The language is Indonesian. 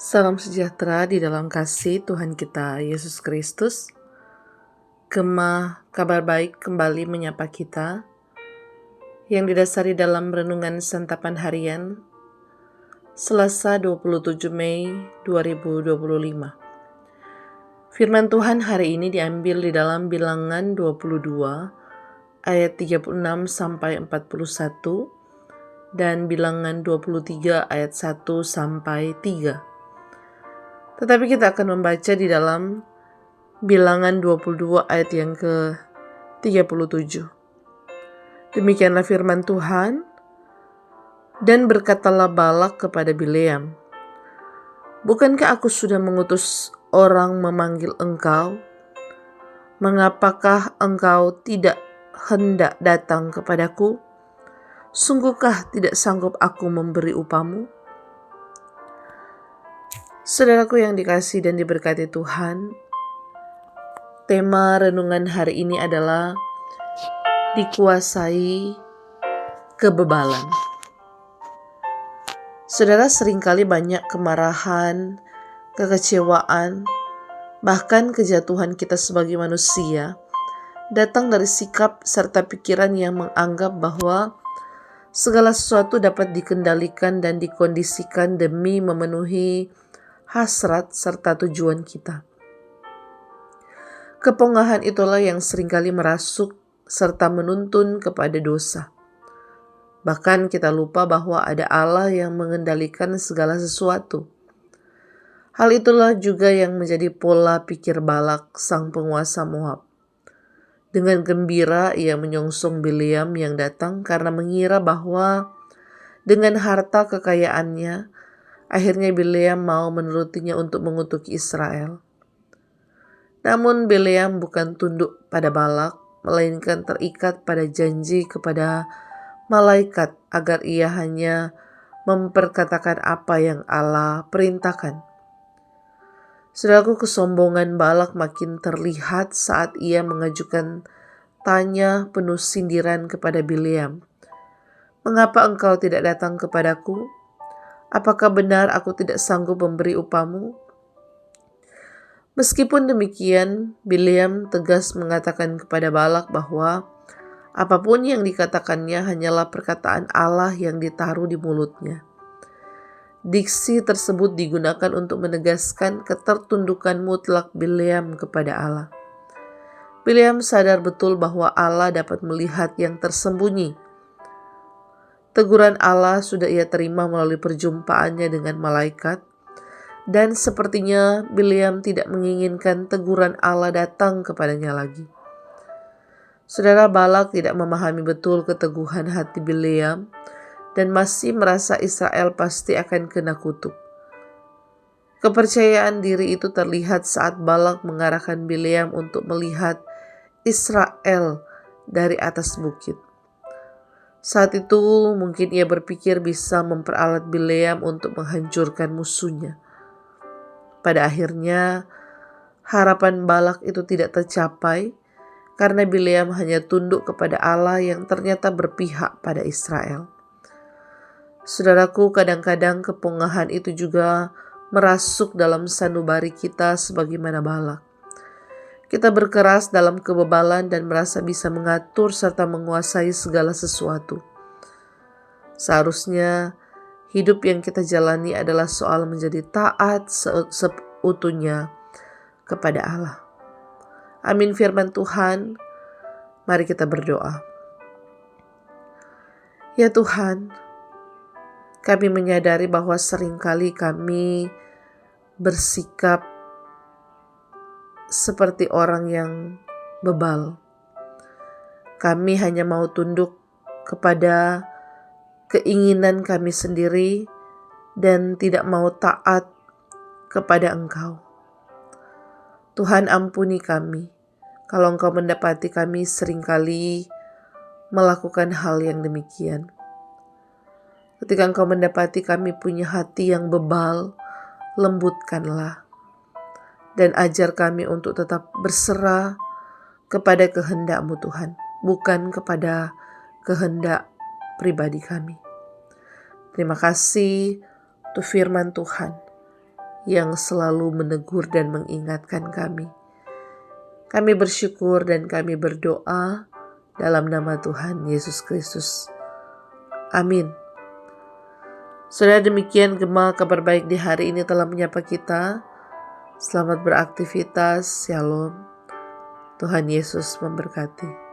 Salam sejahtera di dalam kasih Tuhan kita Yesus Kristus. Gema kabar baik kembali menyapa kita yang didasari dalam renungan santapan harian Selasa 27 Mei 2025. Firman Tuhan hari ini diambil di dalam Bilangan 22 ayat 36 sampai 41 dan Bilangan 23 ayat 1 sampai 3. Tetapi kita akan membaca di dalam Bilangan 22 ayat yang ke-37. Demikianlah firman Tuhan. Dan berkatalah Balak kepada Bileam, "Bukankah aku sudah mengutus orang memanggil engkau? Mengapakah engkau tidak hendak datang kepadaku? Sungguhkah tidak sanggup aku memberi upamu?" Saudaraku yang dikasihi dan diberkati Tuhan, tema renungan hari ini adalah dikuasai kebebalan. Saudara, seringkali banyak kemarahan, kekecewaan, bahkan kejatuhan kita sebagai manusia datang dari sikap serta pikiran yang menganggap bahwa segala sesuatu dapat dikendalikan dan dikondisikan demi memenuhi hasrat serta tujuan kita. Kepongahan itulah yang seringkali merasuk serta menuntun kepada dosa. Bahkan kita lupa bahwa ada Allah yang mengendalikan segala sesuatu. Hal itulah juga yang menjadi pola pikir Balak, sang penguasa Moab. Dengan gembira ia menyongsong Bileam yang datang karena mengira bahwa dengan harta kekayaannya, akhirnya Bileam mau menurutinya untuk mengutuki Israel. Namun Bileam bukan tunduk pada Balak, melainkan terikat pada janji kepada malaikat agar ia hanya memperkatakan apa yang Allah perintahkan. Saudaraku, kesombongan Balak makin terlihat saat ia mengajukan tanya penuh sindiran kepada Bileam. "Mengapa engkau tidak datang kepadaku? Apakah benar aku tidak sanggup memberi upamu?" Meskipun demikian, Bileam tegas mengatakan kepada Balak bahwa apapun yang dikatakannya hanyalah perkataan Allah yang ditaruh di mulutnya. Diksi tersebut digunakan untuk menegaskan ketertundukan mutlak Bileam kepada Allah. Bileam sadar betul bahwa Allah dapat melihat yang tersembunyi. Teguran Allah sudah ia terima melalui perjumpaannya dengan malaikat, dan sepertinya Bileam tidak menginginkan teguran Allah datang kepadanya lagi. Saudara, Balak tidak memahami betul keteguhan hati Bileam dan masih merasa Israel pasti akan kena kutuk. Kepercayaan diri itu terlihat saat Balak mengarahkan Bileam untuk melihat Israel dari atas bukit. Saat itu mungkin ia berpikir bisa memperalat Bileam untuk menghancurkan musuhnya. Pada akhirnya harapan Balak itu tidak tercapai karena Bileam hanya tunduk kepada Allah yang ternyata berpihak pada Israel. Saudaraku, kadang-kadang kepongahan itu juga merasuk dalam sanubari kita sebagaimana Balak. Kita berkeras dalam kebebalan dan merasa bisa mengatur serta menguasai segala sesuatu. Seharusnya hidup yang kita jalani adalah soal menjadi taat seutuhnya kepada Allah. Amin firman Tuhan. Mari kita berdoa. Ya Tuhan, kami menyadari bahwa seringkali kami bersikap seperti orang yang bebal. Kami hanya mau tunduk kepada keinginan kami sendiri dan tidak mau taat kepada Engkau. Tuhan, ampuni kami kalau Engkau mendapati kami seringkali melakukan hal yang demikian. Ketika Engkau mendapati kami punya hati yang bebal, lembutkanlah dan ajar kami untuk tetap berserah kepada kehendak-Mu Tuhan, bukan kepada kehendak pribadi kami. Terima kasih untuk firman Tuhan yang selalu menegur dan mengingatkan kami. Kami bersyukur dan kami berdoa dalam nama Tuhan Yesus Kristus. Amin. Saudara, demikian Gema Kabar Baik di hari ini telah menyapa kita. Selamat beraktivitas. Shalom. Tuhan Yesus memberkati.